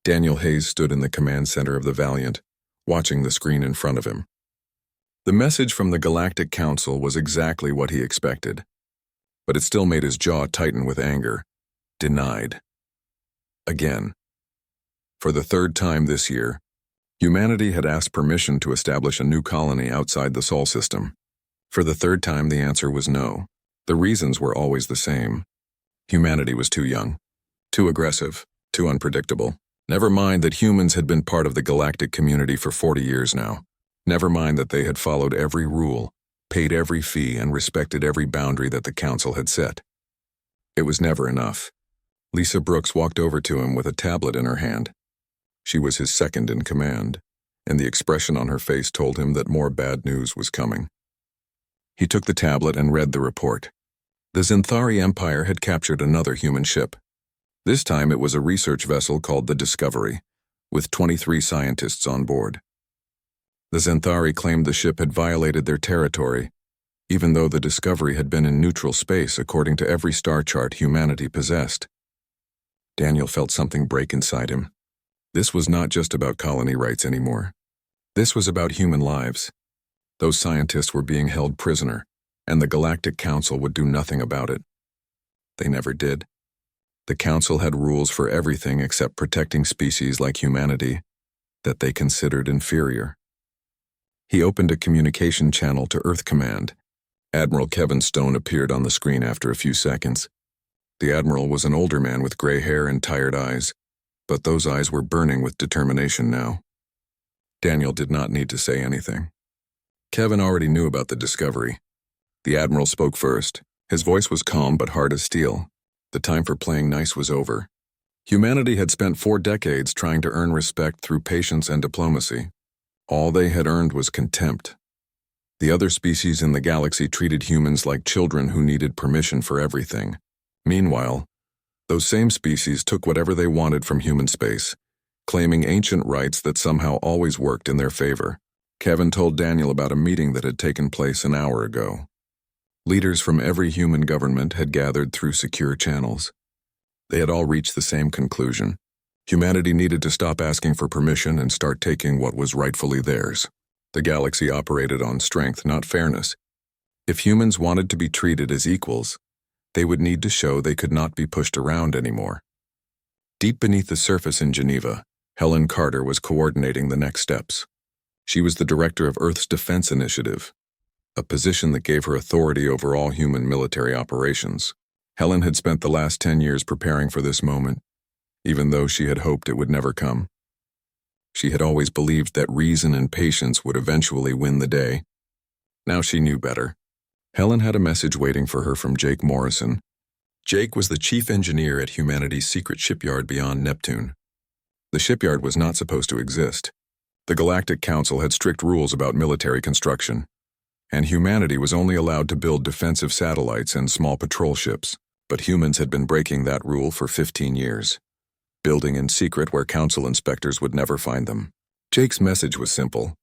Daniel Hayes stood in the command center of the Valiant, watching the screen in front of him. The message from the Galactic Council was exactly what he expected, but it still made his jaw tighten with anger. Denied. Again. For the third time this year, humanity had asked permission to establish a new colony outside the Sol system. For the third time, the answer was no. The reasons were always the same. Humanity was too young, too aggressive, too unpredictable. Never mind that humans had been part of the galactic community for 40 years now. Never mind that they had followed every rule, paid every fee, and respected every boundary that the Council had set. It was never enough. Lisa Brooks walked over to him with a tablet in her hand. She was his second in command, and the expression on her face told him that more bad news was coming. He took the tablet and read the report. The Zenthari Empire had captured another human ship. This time it was a research vessel called the Discovery, with 23 scientists on board. The Zenthari claimed the ship had violated their territory, even though the Discovery had been in neutral space according to every star chart humanity possessed. Daniel felt something break inside him. This was not just about colony rights anymore. This was about human lives. Those scientists were being held prisoner, and the Galactic Council would do nothing about it. They never did. The Council had rules for everything except protecting species like humanity that they considered inferior. He opened a communication channel to Earth Command. Admiral Kevin Stone appeared on the screen after a few seconds. The Admiral was an older man with gray hair and tired eyes, but those eyes were burning with determination now. Daniel did not need to say anything. Kevin already knew about the Discovery. The Admiral spoke first. His voice was calm but hard as steel. The time for playing nice was over. Humanity had spent 4 decades trying to earn respect through patience and diplomacy. All they had earned was contempt. The other species in the galaxy treated humans like children who needed permission for everything. Meanwhile, those same species took whatever they wanted from human space, claiming ancient rights that somehow always worked in their favor. Kevin told Daniel about a meeting that had taken place an hour ago. Leaders from every human government had gathered through secure channels. They had all reached the same conclusion. Humanity needed to stop asking for permission and start taking what was rightfully theirs. The galaxy operated on strength, not fairness. If humans wanted to be treated as equals, they would need to show they could not be pushed around anymore. Deep beneath the surface in Geneva, Helen Carter was coordinating the next steps. She was the director of Earth's Defense Initiative, a position that gave her authority over all human military operations. Helen had spent the last 10 years preparing for this moment, even though she had hoped it would never come. She had always believed that reason and patience would eventually win the day. Now she knew better. Helen had a message waiting for her from Jake Morrison. Jake was the chief engineer at humanity's secret shipyard beyond Neptune. The shipyard was not supposed to exist. The Galactic Council had strict rules about military construction, and humanity was only allowed to build defensive satellites and small patrol ships. But humans had been breaking that rule for 15 years, building in secret where Council inspectors would never find them. Jake's message was simple.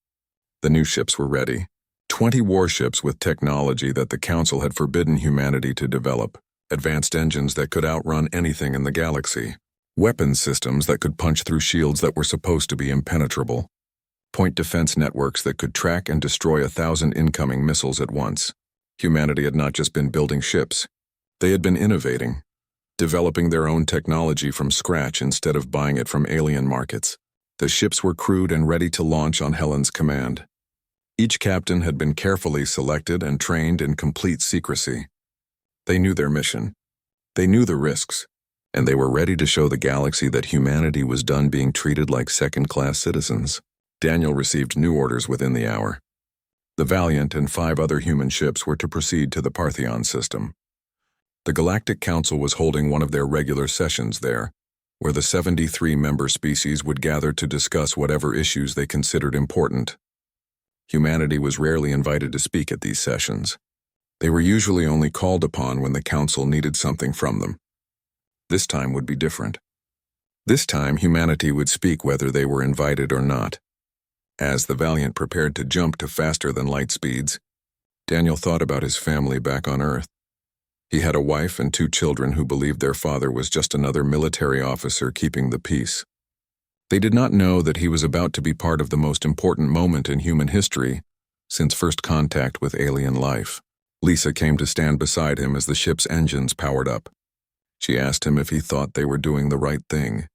The new ships were ready. 20 warships with technology that the Council had forbidden humanity to develop. Advanced engines that could outrun anything in the galaxy. Weapons systems that could punch through shields that were supposed to be impenetrable. Point defense networks that could track and destroy 1,000 incoming missiles at once. Humanity had not just been building ships. They had been innovating, developing their own technology from scratch instead of buying it from alien markets. The ships were crewed and ready to launch on Helen's command. Each captain had been carefully selected and trained in complete secrecy. They knew their mission. They knew the risks, and they were ready to show the galaxy that humanity was done being treated like second-class citizens. Daniel received new orders within the hour. The Valiant and 5 other human ships were to proceed to the Parthenon system. The Galactic Council was holding one of their regular sessions there, where the 73 member species would gather to discuss whatever issues they considered important. Humanity was rarely invited to speak at these sessions. They were usually only called upon when the Council needed something from them. This time would be different. This time, humanity would speak whether they were invited or not. As the Valiant prepared to jump to faster-than-light speeds, Daniel thought about his family back on Earth. He had a wife and 2 children who believed their father was just another military officer keeping the peace. They did not know that he was about to be part of the most important moment in human history since first contact with alien life. Lisa came to stand beside him as the ship's engines powered up. She asked him if he thought they were doing the right thing.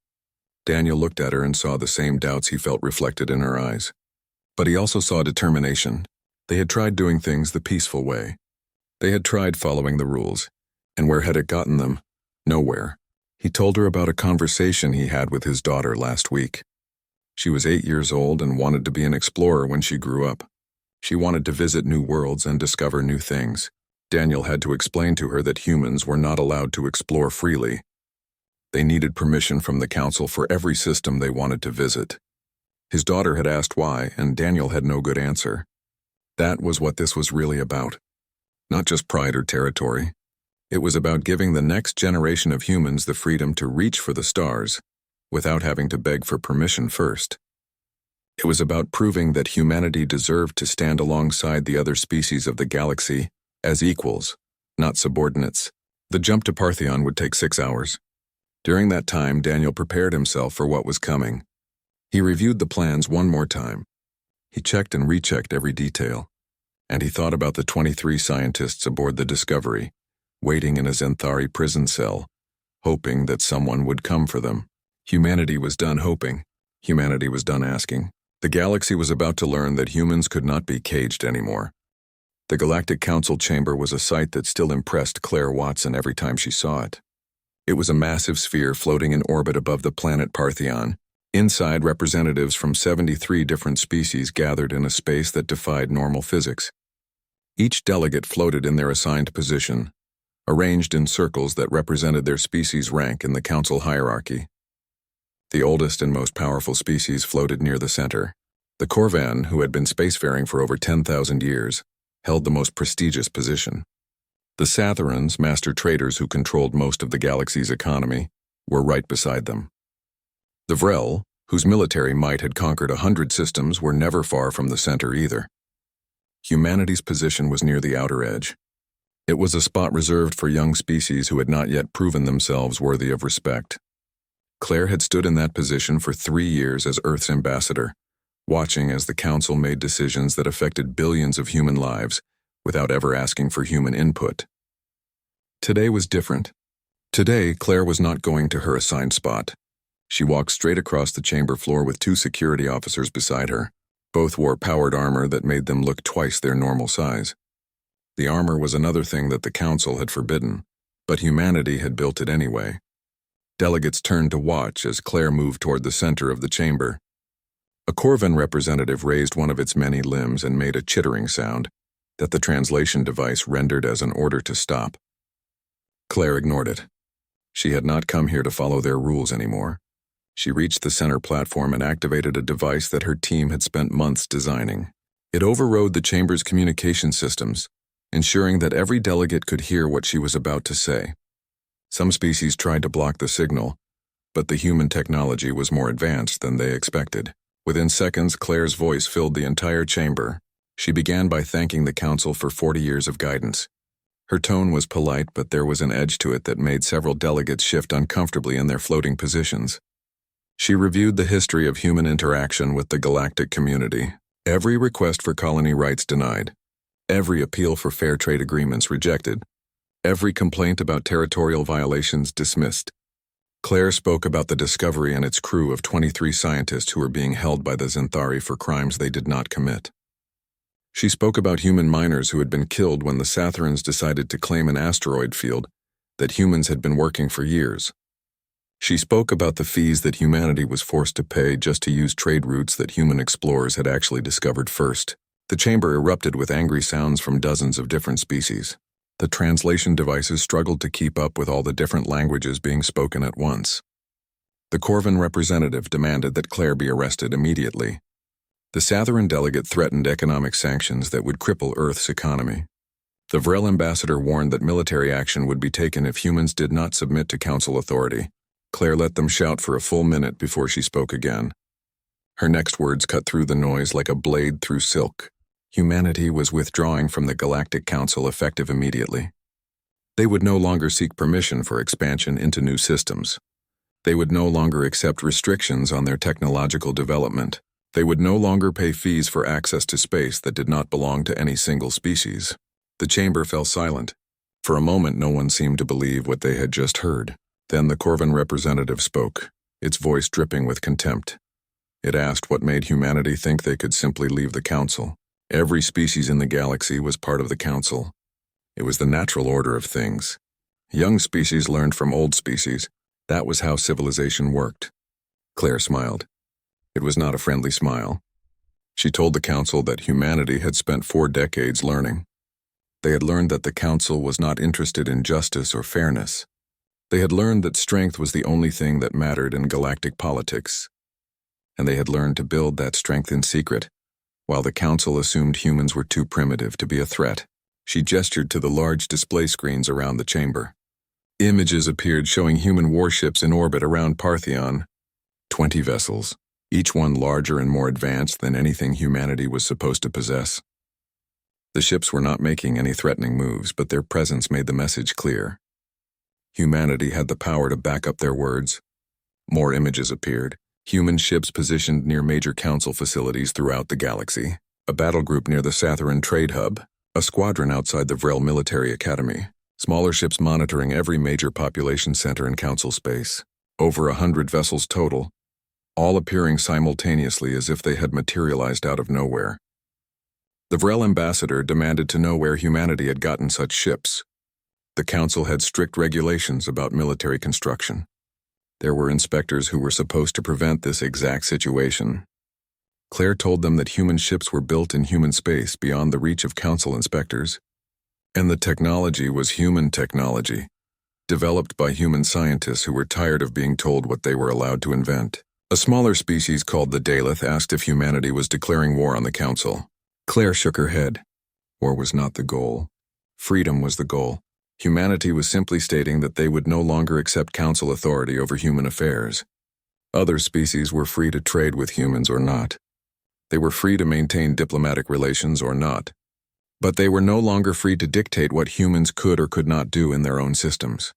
Daniel looked at her and saw the same doubts he felt reflected in her eyes. But he also saw determination. They had tried doing things the peaceful way. They had tried following the rules. And where had it gotten them? Nowhere. He told her about a conversation he had with his daughter last week. She was 8 years old and wanted to be an explorer when she grew up. She wanted to visit new worlds and discover new things. Daniel had to explain to her that humans were not allowed to explore freely. They needed permission from the council for every system they wanted to visit. His daughter had asked why, and Daniel had no good answer. That was what this was really about. Not just pride or territory. It was about giving the next generation of humans the freedom to reach for the stars without having to beg for permission first. It was about proving that humanity deserved to stand alongside the other species of the galaxy as equals, not subordinates. The jump to Parthenon would take 6 hours. During that time, Daniel prepared himself for what was coming. He reviewed the plans one more time. He checked and rechecked every detail. And he thought about the 23 scientists aboard the Discovery, waiting in a Zenthari prison cell, hoping that someone would come for them. Humanity was done hoping. Humanity was done asking. The galaxy was about to learn that humans could not be caged anymore. The Galactic Council chamber was a sight that still impressed Claire Watson every time she saw it. It was a massive sphere floating in orbit above the planet Parthenon. Inside, representatives from 73 different species gathered in a space that defied normal physics. Each delegate floated in their assigned position, arranged in circles that represented their species' rank in the council hierarchy. The oldest and most powerful species floated near the center. The Corvan, who had been spacefaring for over 10,000 years, held the most prestigious position. The Satharans, master traders who controlled most of the galaxy's economy, were right beside them. The Vrel, whose military might had conquered 100 systems, were never far from the center either. Humanity's position was near the outer edge. It was a spot reserved for young species who had not yet proven themselves worthy of respect. Claire had stood in that position for 3 years as Earth's ambassador, watching as the Council made decisions that affected billions of human lives without ever asking for human input. Today was different. Today, Claire was not going to her assigned spot. She walked straight across the chamber floor with 2 security officers beside her. Both wore powered armor that made them look twice their normal size. The armor was another thing that the Council had forbidden, but humanity had built it anyway. Delegates turned to watch as Claire moved toward the center of the chamber. A Corvan representative raised one of its many limbs and made a chittering sound that the translation device rendered as an order to stop. Claire ignored it. She had not come here to follow their rules anymore. She reached the center platform and activated a device that her team had spent months designing. It overrode the chamber's communication systems, ensuring that every delegate could hear what she was about to say. Some species tried to block the signal, but the human technology was more advanced than they expected. Within seconds, Claire's voice filled the entire chamber. She began by thanking the Council for 40 years of guidance. Her tone was polite, but there was an edge to it that made several delegates shift uncomfortably in their floating positions. She reviewed the history of human interaction with the galactic community. Every request for colony rights denied. Every appeal for fair trade agreements rejected. Every complaint about territorial violations dismissed. Claire spoke about the Discovery and its crew of 23 scientists who were being held by the Zenthari for crimes they did not commit. She spoke about human miners who had been killed when the Satharans decided to claim an asteroid field that humans had been working for years. She spoke about the fees that humanity was forced to pay just to use trade routes that human explorers had actually discovered first. The chamber erupted with angry sounds from dozens of different species. The translation devices struggled to keep up with all the different languages being spoken at once. The Corvan representative demanded that Claire be arrested immediately. The Satharan delegate threatened economic sanctions that would cripple Earth's economy. The Vrel ambassador warned that military action would be taken if humans did not submit to council authority. Claire let them shout for a full minute before she spoke again. Her next words cut through the noise like a blade through silk. Humanity was withdrawing from the Galactic Council effective immediately. They would no longer seek permission for expansion into new systems. They would no longer accept restrictions on their technological development. They would no longer pay fees for access to space that did not belong to any single species. The chamber fell silent. For a moment, no one seemed to believe what they had just heard. Then the Corvin representative spoke, its voice dripping with contempt. It asked what made humanity think they could simply leave the Council. Every species in the galaxy was part of the Council. It was the natural order of things. Young species learned from old species. That was how civilization worked. Claire smiled. It was not a friendly smile. She told the Council that humanity had spent 4 decades learning. They had learned that the Council was not interested in justice or fairness. They had learned that strength was the only thing that mattered in galactic politics. And they had learned to build that strength in secret, while the Council assumed humans were too primitive to be a threat. She gestured to the large display screens around the chamber. Images appeared showing human warships in orbit around Partheon. 20 vessels, each one larger and more advanced than anything humanity was supposed to possess. The ships were not making any threatening moves, but their presence made the message clear. Humanity had the power to back up their words. More images appeared, human ships positioned near major Council facilities throughout the galaxy, a battle group near the Satheran Trade Hub, a squadron outside the Vrel Military Academy, smaller ships monitoring every major population center in Council space. Over 100 vessels total, all appearing simultaneously as if they had materialized out of nowhere. The Vrel ambassador demanded to know where humanity had gotten such ships. The Council had strict regulations about military construction. There were inspectors who were supposed to prevent this exact situation. Claire told them that human ships were built in human space beyond the reach of Council inspectors, and the technology was human technology, developed by human scientists who were tired of being told what they were allowed to invent. A smaller species called the Daleth asked if humanity was declaring war on the Council. Claire shook her head. War was not the goal. Freedom was the goal. Humanity was simply stating that they would no longer accept Council authority over human affairs. Other species were free to trade with humans or not. They were free to maintain diplomatic relations or not. But they were no longer free to dictate what humans could or could not do in their own systems.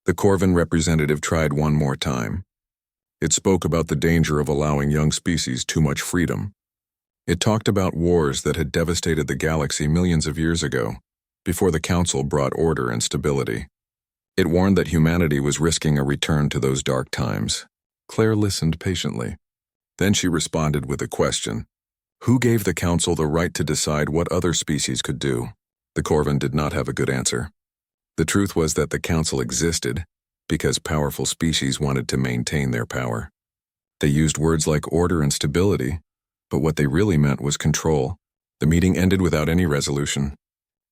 The Corvin representative tried one more time. It spoke about the danger of allowing young species too much freedom. It talked about wars that had devastated the galaxy millions of years ago, before the Council brought order and stability. It warned that humanity was risking a return to those dark times. Claire listened patiently. Then she responded with a question. Who gave the Council the right to decide what other species could do? The Corvin did not have a good answer. The truth was that the Council existed because powerful species wanted to maintain their power. They used words like order and stability, but what they really meant was control. The meeting ended without any resolution.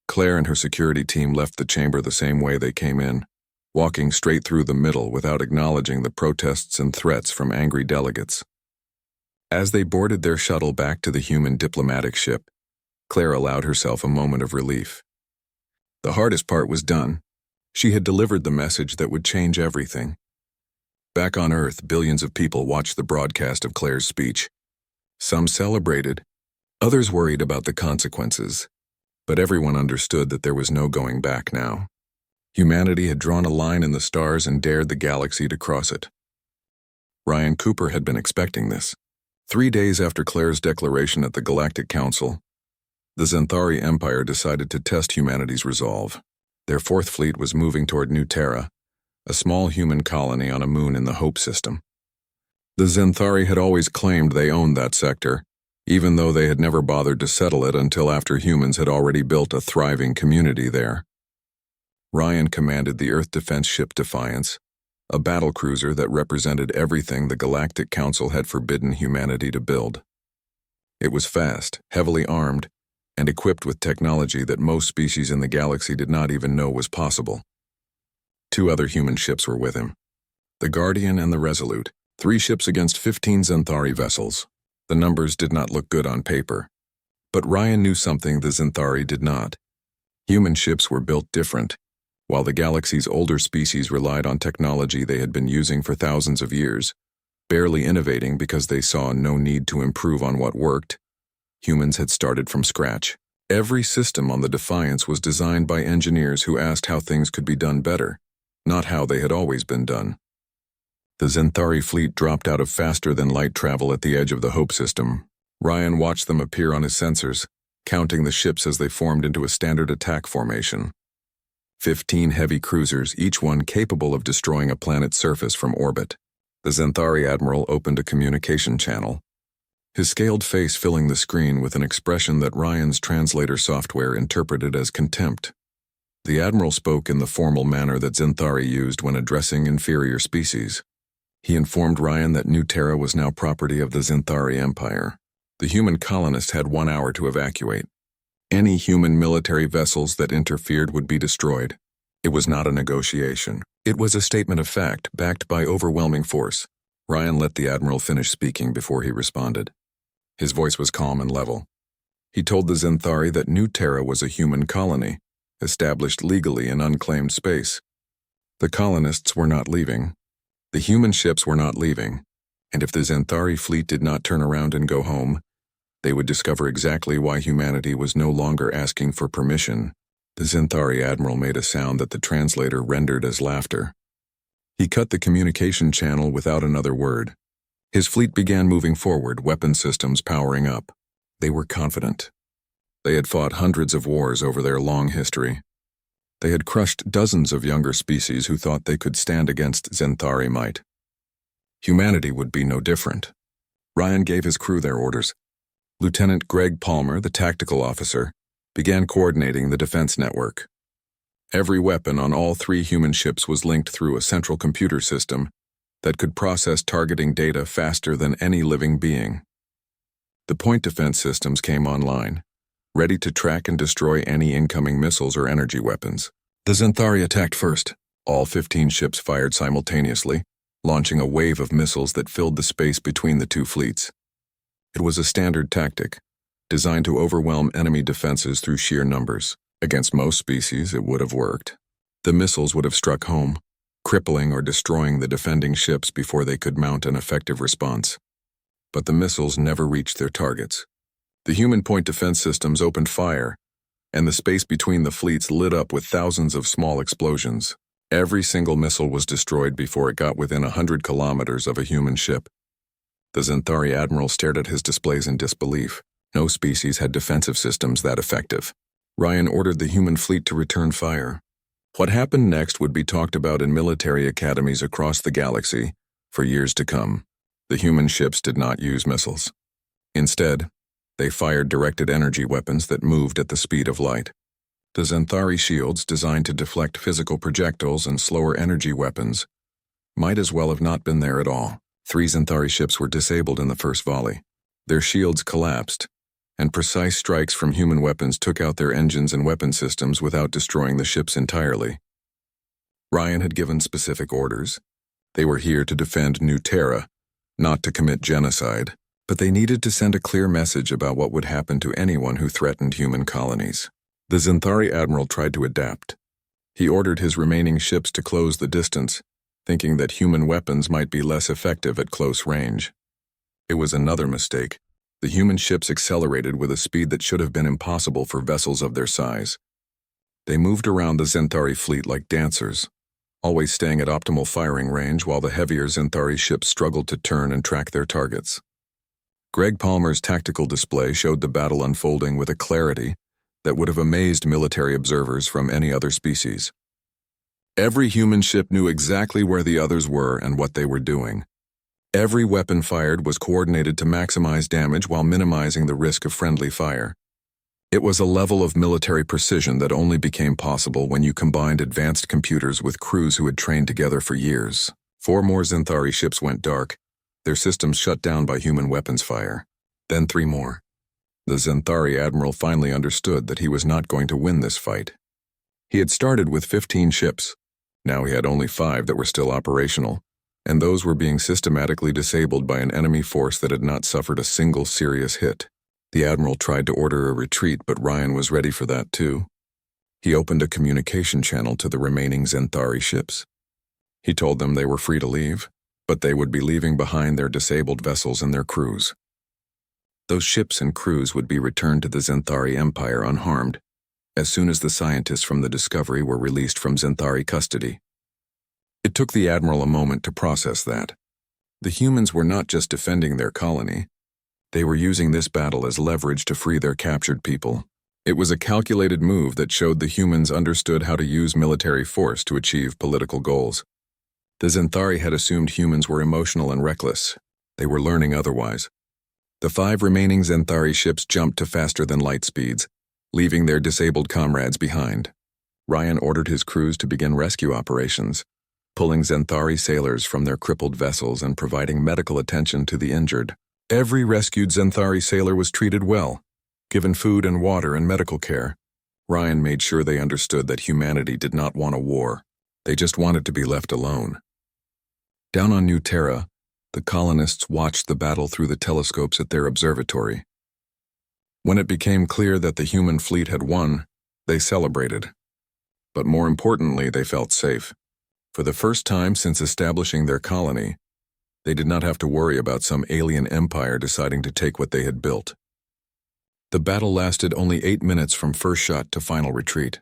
Claire and her security team left the chamber the same way they came in, walking straight through the middle without acknowledging the protests and threats from angry delegates. As they boarded their shuttle back to the human diplomatic ship, Claire allowed herself a moment of relief. The hardest part was done. She had delivered the message that would change everything. Back on Earth, billions of people watched the broadcast of Claire's speech. Some celebrated, others worried about the consequences, but everyone understood that there was no going back now. Humanity had drawn a line in the stars and dared the galaxy to cross it. Ryan Cooper had been expecting this. 3 days after Claire's declaration at the Galactic Council, the Xanthari Empire decided to test humanity's resolve. Their 4th fleet was moving toward New Terra, a small human colony on a moon in the Hope system. The Xanthari had always claimed they owned that sector, even though they had never bothered to settle it until after humans had already built a thriving community there. Ryan commanded the Earth defense ship Defiance, a battlecruiser that represented everything the Galactic Council had forbidden humanity to build. It was fast, heavily armed, and equipped with technology that most species in the galaxy did not even know was possible. 2 other human ships were with him, the Guardian and the Resolute, 3 ships against 15 Xanthari vessels. The numbers did not look good on paper, but Ryan knew something the Xanthari did not. Human ships were built different. While the galaxy's older species relied on technology they had been using for thousands of years, barely innovating because they saw no need to improve on what worked, humans had started from scratch. Every system on the Defiance was designed by engineers who asked how things could be done better, not how they had always been done. The Zenthari fleet dropped out of faster-than-light travel at the edge of the Hope system. Ryan watched them appear on his sensors, counting the ships as they formed into a standard attack formation. 15 heavy cruisers, each one capable of destroying a planet's surface from orbit. The Zenthari admiral opened a communication channel, his scaled face filling the screen with an expression that Ryan's translator software interpreted as contempt. The admiral spoke in the formal manner that Zenthari used when addressing inferior species. He informed Ryan that New Terra was now property of the Zenthari Empire. The human colonists had 1 hour to evacuate. Any human military vessels that interfered would be destroyed. It was not a negotiation. It was a statement of fact, backed by overwhelming force. Ryan let the admiral finish speaking before he responded. His voice was calm and level. He told the Zenthari that New Terra was a human colony, established legally in unclaimed space. The colonists were not leaving. The human ships were not leaving. And if the Zenthari fleet did not turn around and go home, they would discover exactly why humanity was no longer asking for permission. The Zenthari admiral made a sound that the translator rendered as laughter. He cut the communication channel without another word. His fleet began moving forward, weapon systems powering up. They were confident. They had fought hundreds of wars over their long history. They had crushed dozens of younger species who thought they could stand against Zenthari might. Humanity would be no different. Ryan gave his crew their orders. Lieutenant Greg Palmer, the tactical officer, began coordinating the defense network. Every weapon on all 3 human ships was linked through a central computer system that could process targeting data faster than any living being. The point defense systems came online, ready to track and destroy any incoming missiles or energy weapons. The Zenthari attacked first. All 15 ships fired simultaneously, launching a wave of missiles that filled the space between the 2 fleets. It was a standard tactic, designed to overwhelm enemy defenses through sheer numbers. Against most species, it would have worked. The missiles would have struck home, crippling or destroying the defending ships before they could mount an effective response. But the missiles never reached their targets. The human point defense systems opened fire, and the space between the fleets lit up with thousands of small explosions. Every single missile was destroyed before it got within 100 kilometers of a human ship. The Zenthari admiral stared at his displays in disbelief. No species had defensive systems that effective. Ryan ordered the human fleet to return fire. What happened next would be talked about in military academies across the galaxy for years to come. The human ships did not use missiles. Instead, they fired directed energy weapons that moved at the speed of light. The Zenthari shields, designed to deflect physical projectiles and slower energy weapons, might as well have not been there at all. 3 Zenthari ships were disabled in the first volley. Their shields collapsed, and precise strikes from human weapons took out their engines and weapon systems without destroying the ships entirely. Ryan had given specific orders. They were here to defend New Terra, not to commit genocide, but they needed to send a clear message about what would happen to anyone who threatened human colonies. The Zenthari admiral tried to adapt. He ordered his remaining ships to close the distance, thinking that human weapons might be less effective at close range. It was another mistake. The human ships accelerated with a speed that should have been impossible for vessels of their size. They moved around the Zenthari fleet like dancers, always staying at optimal firing range while the heavier Zenthari ships struggled to turn and track their targets. Greg Palmer's tactical display showed the battle unfolding with a clarity that would have amazed military observers from any other species. Every human ship knew exactly where the others were and what they were doing. Every weapon fired was coordinated to maximize damage while minimizing the risk of friendly fire. It was a level of military precision that only became possible when you combined advanced computers with crews who had trained together for years. 4 more Zenthari ships went dark, their systems shut down by human weapons fire. Then 3 more. The Zenthari admiral finally understood that he was not going to win this fight. He had started with 15 ships. Now he had only 5 that were still operational, and those were being systematically disabled by an enemy force that had not suffered a single serious hit. The admiral tried to order a retreat, but Ryan was ready for that too. He opened a communication channel to the remaining Zenthari ships. He told them they were free to leave, but they would be leaving behind their disabled vessels and their crews. Those ships and crews would be returned to the Zenthari Empire unharmed, as soon as the scientists from the Discovery were released from Zenthari custody. It took the Admiral a moment to process that. The humans were not just defending their colony. They were using this battle as leverage to free their captured people. It was a calculated move that showed the humans understood how to use military force to achieve political goals. The Xanthari had assumed humans were emotional and reckless. They were learning otherwise. The 5 remaining Xanthari ships jumped to faster-than-light speeds, leaving their disabled comrades behind. Ryan ordered his crews to begin rescue operations, pulling Xanthari sailors from their crippled vessels and providing medical attention to the injured. Every rescued Xanthari sailor was treated well, given food and water and medical care. Ryan made sure they understood that humanity did not want a war. They just wanted to be left alone. Down on New Terra, the colonists watched the battle through the telescopes at their observatory. When it became clear that the human fleet had won, they celebrated. But more importantly, they felt safe. For the first time since establishing their colony, they did not have to worry about some alien empire deciding to take what they had built. The battle lasted only 8 minutes from first shot to final retreat.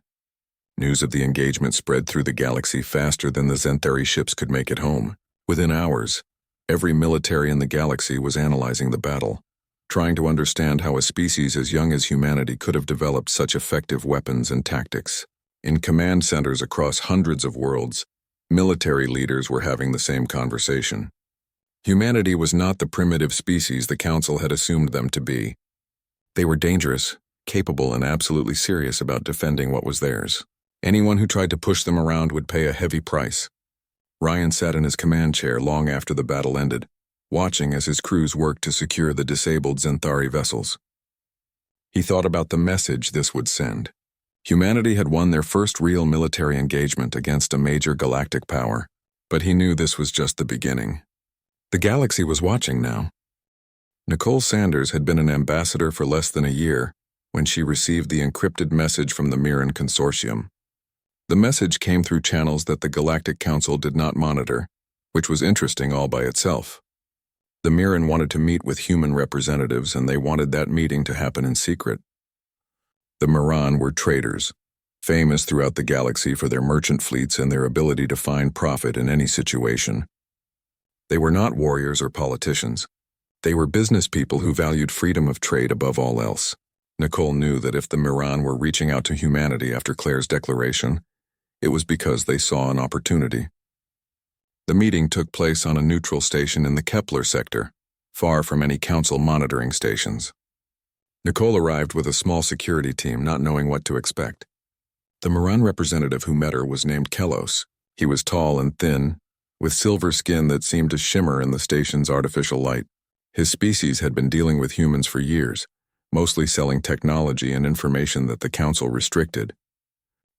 News of the engagement spread through the galaxy faster than the Xanthari ships could make it home. Within hours, every military in the galaxy was analyzing the battle, trying to understand how a species as young as humanity could have developed such effective weapons and tactics. In command centers across hundreds of worlds, military leaders were having the same conversation. Humanity was not the primitive species the Council had assumed them to be. They were dangerous, capable, and absolutely serious about defending what was theirs. Anyone who tried to push them around would pay a heavy price. Ryan sat in his command chair long after the battle ended, watching as his crews worked to secure the disabled Xanthari vessels. He thought about the message this would send. Humanity had won their first real military engagement against a major galactic power, but he knew this was just the beginning. The galaxy was watching now. Nicole Sanders had been an ambassador for less than a year when she received the encrypted message from the Mirren Consortium. The message came through channels that the Galactic Council did not monitor, which was interesting all by itself. The Mirren wanted to meet with human representatives, and they wanted that meeting to happen in secret. The Mirren were traders, famous throughout the galaxy for their merchant fleets and their ability to find profit in any situation. They were not warriors or politicians. They were business people who valued freedom of trade above all else. Nicole knew that if the Mirren were reaching out to humanity after Claire's declaration, it was because they saw an opportunity. The meeting took place on a neutral station in the Kepler sector, far from any council monitoring stations. Nicole arrived with a small security team, not knowing what to expect. The Mirren representative who met her was named Kelos. He was tall and thin, with silver skin that seemed to shimmer in the station's artificial light. His species had been dealing with humans for years, mostly selling technology and information that the council restricted.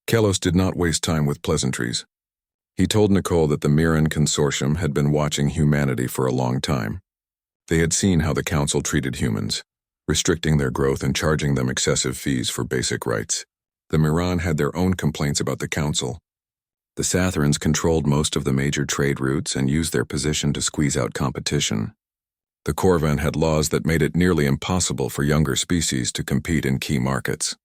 Kelos did not waste time with pleasantries. He told Nicole that the Mirren Consortium had been watching humanity for a long time. They had seen how the council treated humans, restricting their growth and charging them excessive fees for basic rights. The Mirren had their own complaints about the council. The Satharans controlled most of the major trade routes and used their position to squeeze out competition. The Corvan had laws that made it nearly impossible for younger species to compete in key markets.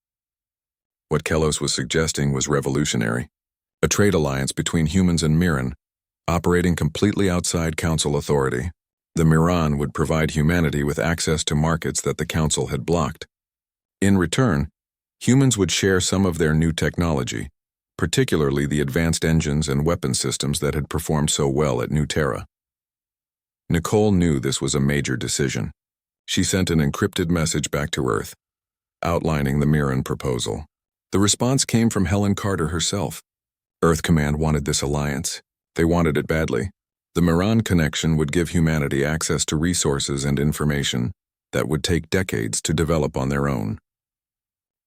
What Kelos was suggesting was revolutionary. A trade alliance between humans and Mirren, operating completely outside council authority. The Mirren would provide humanity with access to markets that the council had blocked. In return, humans would share some of their new technology, particularly the advanced engines and weapon systems that had performed so well at New Terra. Nicole knew this was a major decision. She sent an encrypted message back to Earth, outlining the Mirren proposal. The response came from Helen Carter herself. Earth Command wanted this alliance. They wanted it badly. The Mirren connection would give humanity access to resources and information that would take decades to develop on their own.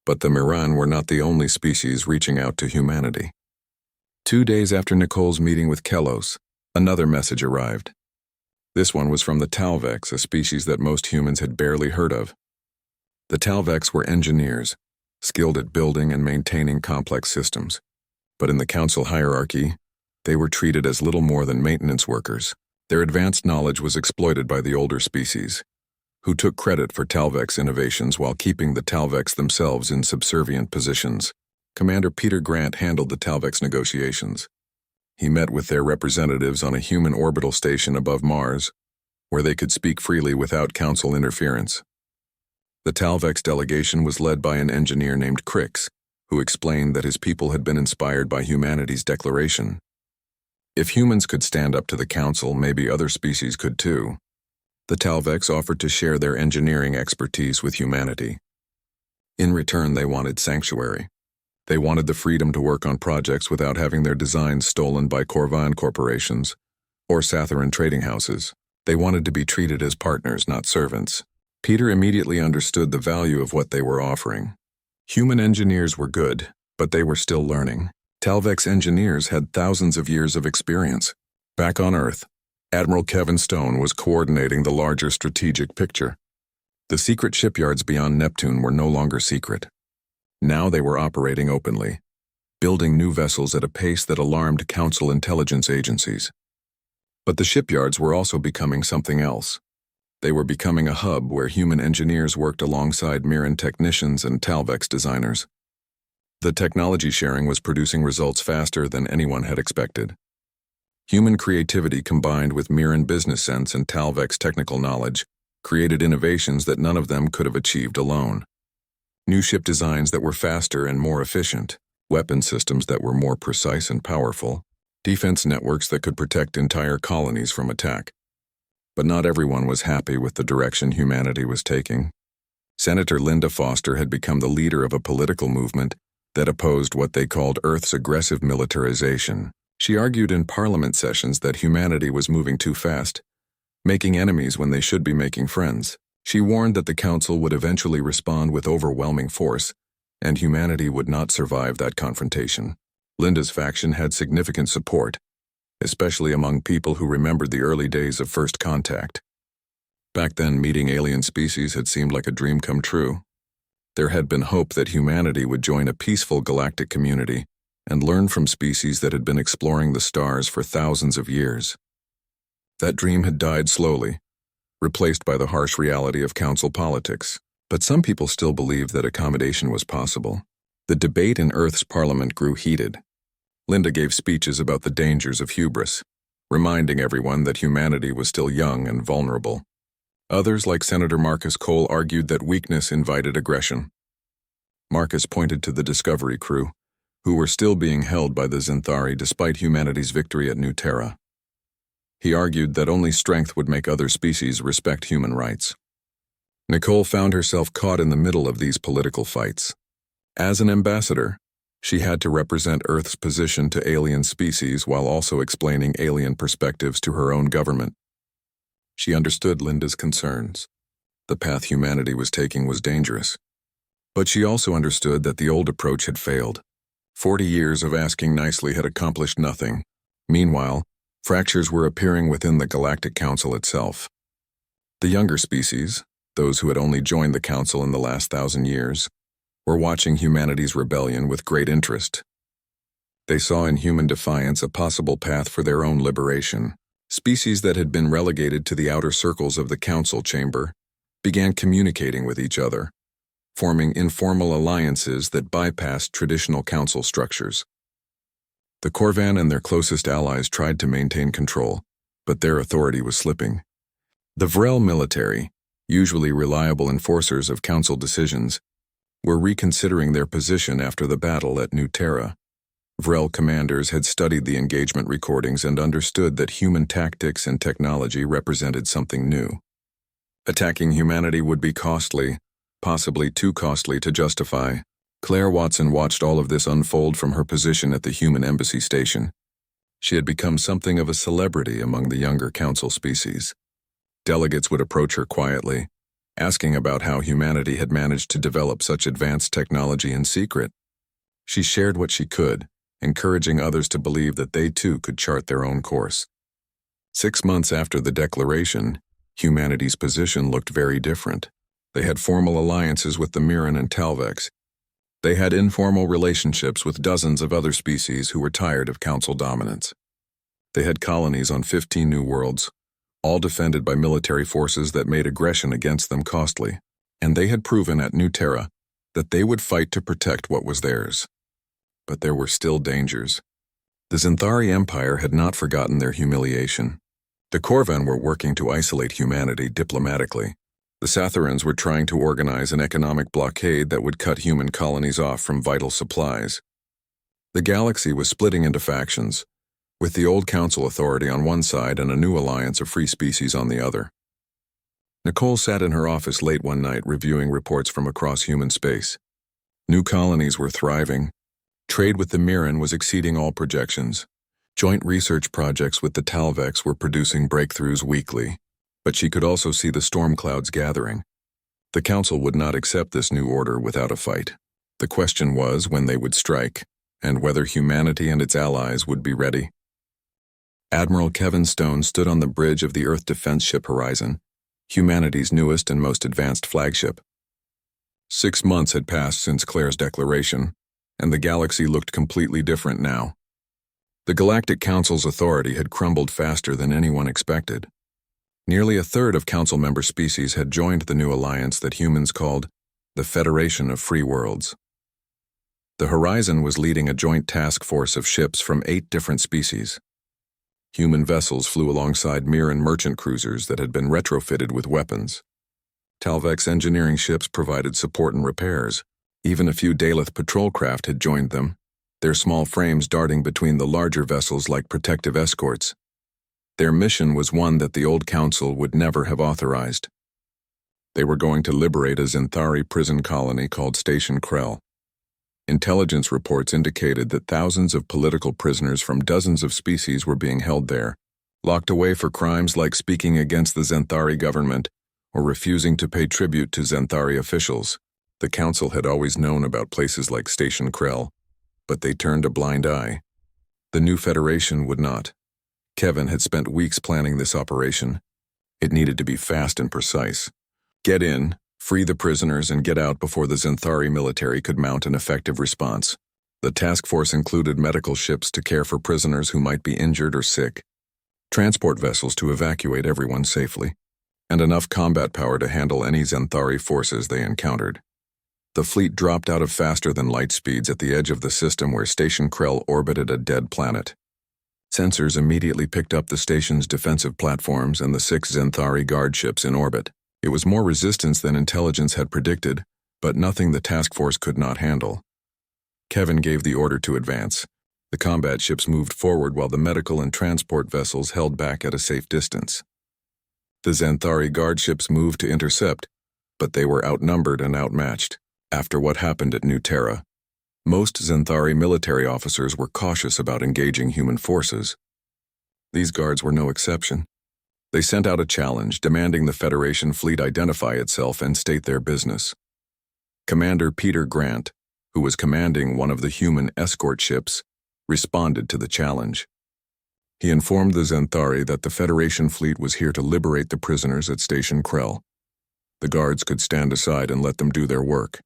But the Mirren were not the only species reaching out to humanity. 2 days after Nicole's meeting with Kelos, another message arrived. This one was from the Talvex, a species that most humans had barely heard of. The Talvex were engineers, skilled at building and maintaining complex systems. But in the council hierarchy, they were treated as little more than maintenance workers. Their advanced knowledge was exploited by the older species, who took credit for Talvex innovations while keeping the Talvex themselves in subservient positions. Commander Peter Grant handled the Talvex negotiations. he met with their representatives on a human orbital station above Mars, where they could speak freely without council interference. The Talvex delegation was led by an engineer named Crix, who explained that his people had been inspired by humanity's declaration. If humans could stand up to the council, maybe other species could too. The Talvex offered to share their engineering expertise with humanity. In return, they wanted sanctuary. They wanted the freedom to work on projects without having their designs stolen by Corvan corporations or Satharan trading houses. They wanted to be treated as partners, not servants. Peter immediately understood the value of what they were offering. Human engineers were good, but they were still learning. Talvex engineers had thousands of years of experience. Back on Earth, Admiral Kevin Stone was coordinating the larger strategic picture. The secret shipyards beyond Neptune were no longer secret. Now they were operating openly, building new vessels at a pace that alarmed Council intelligence agencies. But the shipyards were also becoming something else. They were becoming a hub where human engineers worked alongside Mirren technicians and Talvex designers. The technology sharing was producing results faster than anyone had expected. Human creativity combined with Mirren business sense and Talvex technical knowledge created innovations that none of them could have achieved alone. New ship designs that were faster and more efficient, weapon systems that were more precise and powerful, defense networks that could protect entire colonies from attack. But not everyone was happy with the direction humanity was taking. Senator Linda Foster had become the leader of a political movement that opposed what they called Earth's aggressive militarization. She argued in parliament sessions that humanity was moving too fast, making enemies when they should be making friends. She warned that the Council would eventually respond with overwhelming force, and humanity would not survive that confrontation. Linda's faction had significant support, especially among people who remembered the early days of First Contact. Back then, meeting alien species had seemed like a dream come true. There had been hope that humanity would join a peaceful galactic community and learn from species that had been exploring the stars for thousands of years. That dream had died slowly, replaced by the harsh reality of council politics. But some people still believed that accommodation was possible. The debate in Earth's parliament grew heated. Linda gave speeches about the dangers of hubris, reminding everyone that humanity was still young and vulnerable. Others, like Senator Marcus Cole, argued that weakness invited aggression. Marcus pointed to the Discovery crew, who were still being held by the Zinthari despite humanity's victory at New Terra. He argued that only strength would make other species respect human rights. Nicole found herself caught in the middle of these political fights. As an ambassador, she had to represent Earth's position to alien species while also explaining alien perspectives to her own government. She understood Linda's concerns. The path humanity was taking was dangerous. But she also understood that the old approach had failed. 40 years of asking nicely had accomplished nothing. Meanwhile, fractures were appearing within the Galactic Council itself. The younger species, those who had only joined the Council in the last 1,000 years, were watching humanity's rebellion with great interest. They saw in human defiance a possible path for their own liberation. Species that had been relegated to the outer circles of the council chamber began communicating with each other, forming informal alliances that bypassed traditional council structures. The Corvan and their closest allies tried to maintain control, but their authority was slipping. The Vrel military, usually reliable enforcers of council decisions, were reconsidering their position after the battle at New Terra. Vrel commanders had studied the engagement recordings and understood that human tactics and technology represented something new. Attacking humanity would be costly, possibly too costly to justify. Claire Watson watched all of this unfold from her position at the human embassy station. She had become something of a celebrity among the younger council species. Delegates would approach her quietly, asking about how humanity had managed to develop such advanced technology in secret. She shared what she could, encouraging others to believe that they too could chart their own course. 6 months after the declaration, humanity's position looked very different. They had formal alliances with the Mirren and Talvex. They had informal relationships with dozens of other species who were tired of council dominance. They had colonies on 15 new worlds, all defended by military forces that made aggression against them costly. And they had proven at New Terra that they would fight to protect what was theirs. But there were still dangers. The Xanthari Empire had not forgotten their humiliation. The Corvan were working to isolate humanity diplomatically. The Satharans were trying to organize an economic blockade that would cut human colonies off from vital supplies. The galaxy was splitting into factions, with the old Council authority on one side and a new alliance of free species on the other. Nicole sat in her office late one night reviewing reports from across human space. New colonies were thriving. Trade with the Mirren was exceeding all projections. Joint research projects with the Talvex were producing breakthroughs weekly, but she could also see the storm clouds gathering. The Council would not accept this new order without a fight. The question was when they would strike, and whether humanity and its allies would be ready. Admiral Kevin Stone stood on the bridge of the Earth defense ship Horizon, humanity's newest and most advanced flagship. 6 months had passed since Claire's declaration, and the galaxy looked completely different now. The Galactic Council's authority had crumbled faster than anyone expected. Nearly a third of Council member species had joined the new alliance that humans called the Federation of Free Worlds. The Horizon was leading a joint task force of ships from 8 different species. Human vessels flew alongside Mirren merchant cruisers that had been retrofitted with weapons. Talvex engineering ships provided support and repairs. Even a few Daleth patrol craft had joined them, their small frames darting between the larger vessels like protective escorts. Their mission was one that the old Council would never have authorized. They were going to liberate a Xanthari prison colony called Station Krell. Intelligence reports indicated that thousands of political prisoners from dozens of species were being held there, locked away for crimes like speaking against the Xanthari government or refusing to pay tribute to Xanthari officials. The Council had always known about places like Station Krell, but they turned a blind eye. The new Federation would not. Kevin had spent weeks planning this operation. It needed to be fast and precise. Get in, free the prisoners, and get out before the Xanthari military could mount an effective response. The task force included medical ships to care for prisoners who might be injured or sick, transport vessels to evacuate everyone safely, and enough combat power to handle any Xanthari forces they encountered. The fleet dropped out of faster-than-light speeds at the edge of the system where Station Krell orbited a dead planet. Sensors immediately picked up the station's defensive platforms and the 6 Xanthari guard ships in orbit. It was more resistance than intelligence had predicted, but nothing the task force could not handle. Kevin gave the order to advance. The combat ships moved forward while the medical and transport vessels held back at a safe distance. The Xanthari guard ships moved to intercept, but they were outnumbered and outmatched. After what happened at New Terra, most Xanthari military officers were cautious about engaging human forces. These guards were no exception. They sent out a challenge demanding the Federation fleet identify itself and state their business. Commander Peter Grant, who was commanding one of the human escort ships, responded to the challenge. He informed the Xanthari that the Federation fleet was here to liberate the prisoners at Station Krell. The guards could stand aside and let them do their work,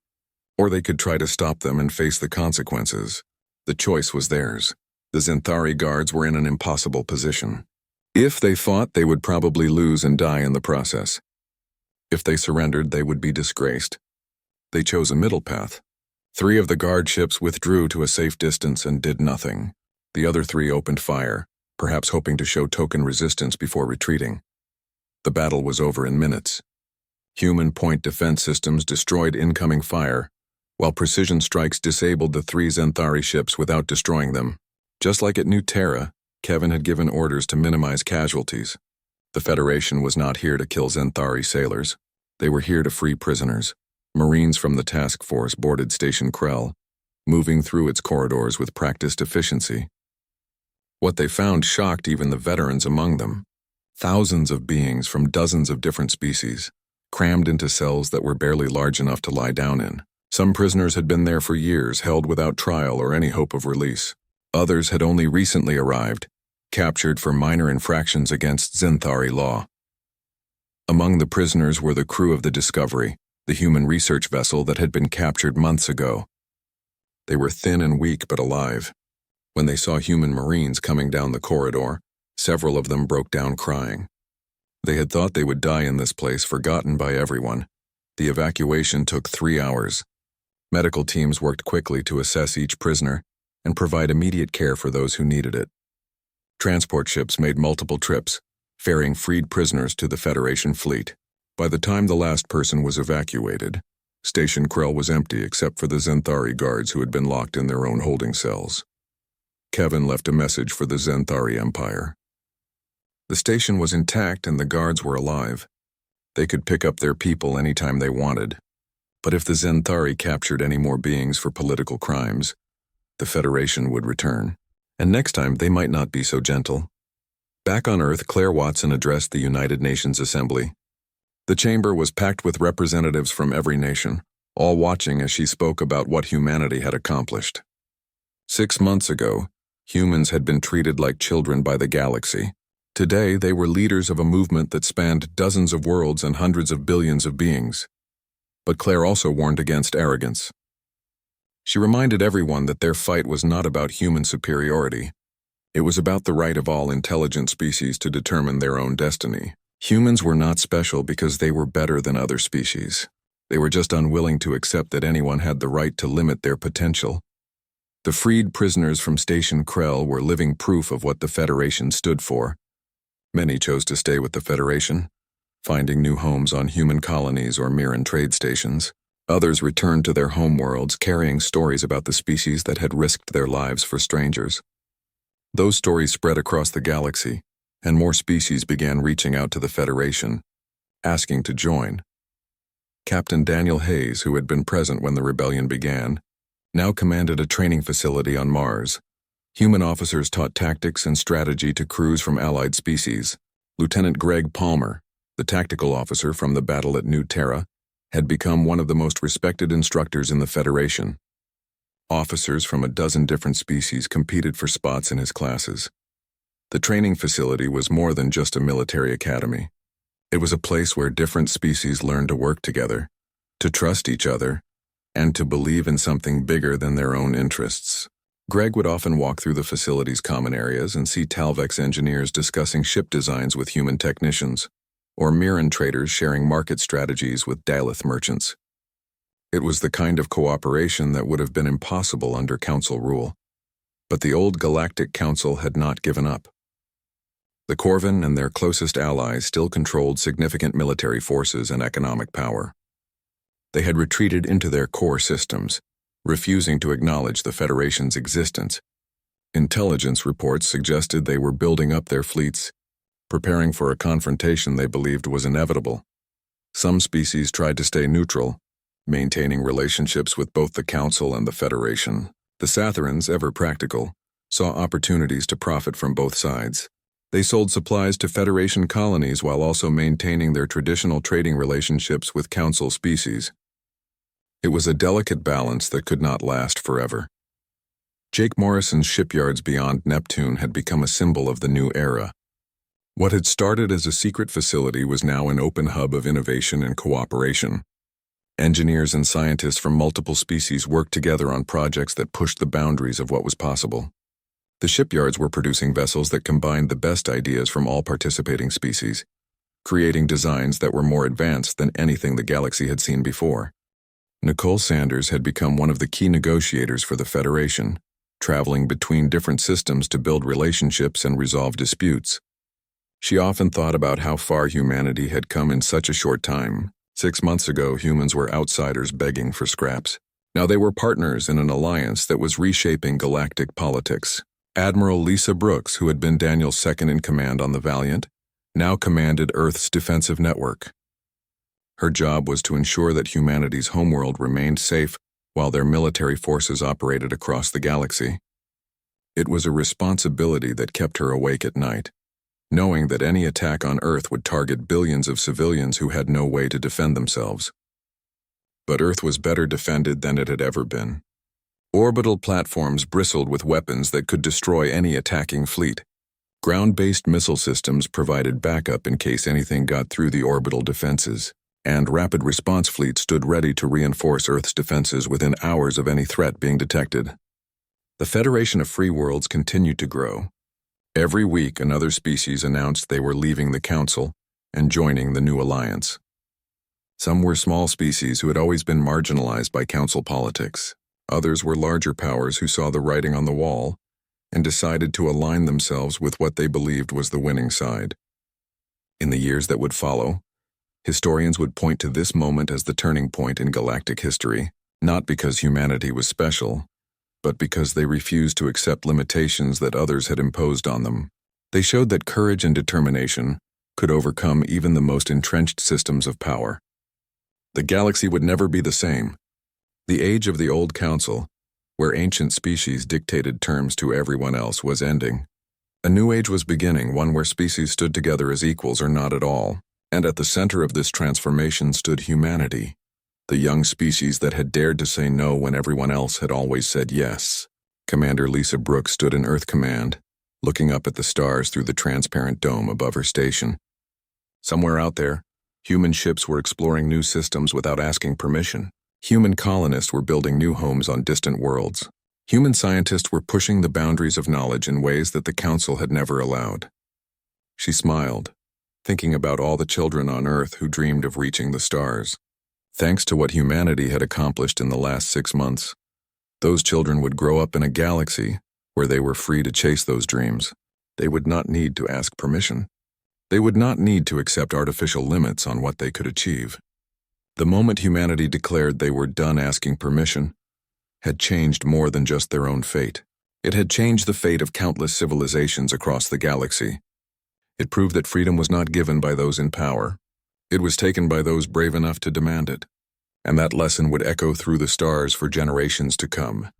or they could try to stop them and face the consequences. The choice was theirs. The Xanthari guards were in an impossible position. If they fought, they would probably lose and die in the process. If they surrendered, they would be disgraced. They chose a middle path. 3 of the guard ships withdrew to a safe distance and did nothing. The other 3 opened fire, perhaps hoping to show token resistance before retreating. The battle was over in minutes. Human point defense systems destroyed incoming fire, while precision strikes disabled the 3 Xanthari ships without destroying them. Just like at New Terra, Kevin had given orders to minimize casualties. The Federation was not here to kill Xanthari sailors. They were here to free prisoners. Marines from the task force boarded Station Krell, moving through its corridors with practiced efficiency. What they found shocked even the veterans among them. Thousands of beings from dozens of different species, crammed into cells that were barely large enough to lie down in. Some prisoners had been there for years, held without trial or any hope of release. Others had only recently arrived, captured for minor infractions against Xanthari law. Among the prisoners were the crew of the Discovery, the human research vessel that had been captured months ago. They were thin and weak but alive. When they saw human Marines coming down the corridor, several of them broke down crying. They had thought they would die in this place, forgotten by everyone. The evacuation took 3 hours. Medical teams worked quickly to assess each prisoner, and provide immediate care for those who needed it. Transport ships made multiple trips, ferrying freed prisoners to the Federation fleet. By the time the last person was evacuated, Station Krell was empty except for the Zenthari guards who had been locked in their own holding cells. Kevin left a message for the Zenthari Empire. The station was intact and the guards were alive. They could pick up their people anytime they wanted. But if the Zenthari captured any more beings for political crimes, the Federation would return. And next time they might not be so gentle. Back on Earth, Claire Watson addressed the United Nations Assembly. The chamber was packed with representatives from every nation, all watching as she spoke about what humanity had accomplished. 6 months ago, humans had been treated like children by the galaxy. Today, they were leaders of a movement that spanned dozens of worlds and hundreds of billions of beings. But Claire also warned against arrogance. She reminded everyone that their fight was not about human superiority. It was about the right of all intelligent species to determine their own destiny. Humans were not special because they were better than other species. They were just unwilling to accept that anyone had the right to limit their potential. The freed prisoners from Station Krell were living proof of what the Federation stood for. Many chose to stay with the Federation, finding new homes on human colonies or Mirren trade stations. Others returned to their homeworlds carrying stories about the species that had risked their lives for strangers. Those stories spread across the galaxy, and more species began reaching out to the Federation, asking to join. Captain Daniel Hayes, who had been present when the rebellion began, now commanded a training facility on Mars. Human officers taught tactics and strategy to crews from allied species. Lieutenant Greg Palmer, the tactical officer from the battle at New Terra, had become one of the most respected instructors in the Federation. Officers from a dozen different species competed for spots in his classes. The training facility was more than just a military academy. It was a place where different species learned to work together, to trust each other, and to believe in something bigger than their own interests. Greg would often walk through the facility's common areas and see Talvex engineers discussing ship designs with human technicians, or Mirren traders sharing market strategies with Daleth merchants. It was the kind of cooperation that would have been impossible under Council rule. But the old Galactic Council had not given up. The Corvin and their closest allies still controlled significant military forces and economic power. They had retreated into their core systems, refusing to acknowledge the Federation's existence. Intelligence reports suggested they were building up their fleets, preparing for a confrontation they believed was inevitable. Some species tried to stay neutral, maintaining relationships with both the Council and the Federation. The Satharans, ever practical, saw opportunities to profit from both sides. They sold supplies to Federation colonies while also maintaining their traditional trading relationships with Council species. It was a delicate balance that could not last forever. Jake Morrison's shipyards beyond Neptune had become a symbol of the new era. What had started as a secret facility was now an open hub of innovation and cooperation. Engineers and scientists from multiple species worked together on projects that pushed the boundaries of what was possible. The shipyards were producing vessels that combined the best ideas from all participating species, creating designs that were more advanced than anything the galaxy had seen before. Nicole Sanders had become one of the key negotiators for the Federation, traveling between different systems to build relationships and resolve disputes. She often thought about how far humanity had come in such a short time. 6 months ago, humans were outsiders begging for scraps. Now they were partners in an alliance that was reshaping galactic politics. Admiral Lisa Brooks, who had been Daniel's second-in-command on the Valiant, now commanded Earth's defensive network. Her job was to ensure that humanity's homeworld remained safe while their military forces operated across the galaxy. It was a responsibility that kept her awake at night, knowing that any attack on Earth would target billions of civilians who had no way to defend themselves. But Earth was better defended than it had ever been. Orbital platforms bristled with weapons that could destroy any attacking fleet. Ground-based missile systems provided backup in case anything got through the orbital defenses, and rapid response fleets stood ready to reinforce Earth's defenses within hours of any threat being detected. The Federation of Free Worlds continued to grow. Every week, another species announced they were leaving the Council and joining the new alliance. Some were small species who had always been marginalized by Council politics. Others were larger powers who saw the writing on the wall and decided to align themselves with what they believed was the winning side. In the years that would follow, historians would point to this moment as the turning point in galactic history, not because humanity was special, but because they refused to accept limitations that others had imposed on them. They showed that courage and determination could overcome even the most entrenched systems of power. The galaxy would never be the same. The age of the Old Council, where ancient species dictated terms to everyone else, was ending. A new age was beginning, one where species stood together as equals or not at all. And at the center of this transformation stood humanity, the young species that had dared to say no when everyone else had always said yes. Commander Lisa Brooks stood in Earth Command, looking up at the stars through the transparent dome above her station. Somewhere out there, human ships were exploring new systems without asking permission. Human colonists were building new homes on distant worlds. Human scientists were pushing the boundaries of knowledge in ways that the Council had never allowed. She smiled, thinking about all the children on Earth who dreamed of reaching the stars. Thanks to what humanity had accomplished in the last 6 months, those children would grow up in a galaxy where they were free to chase those dreams. They would not need to ask permission. They would not need to accept artificial limits on what they could achieve. The moment humanity declared they were done asking permission had changed more than just their own fate. It had changed the fate of countless civilizations across the galaxy. It proved that freedom was not given by those in power. It was taken by those brave enough to demand it. And that lesson would echo through the stars for generations to come.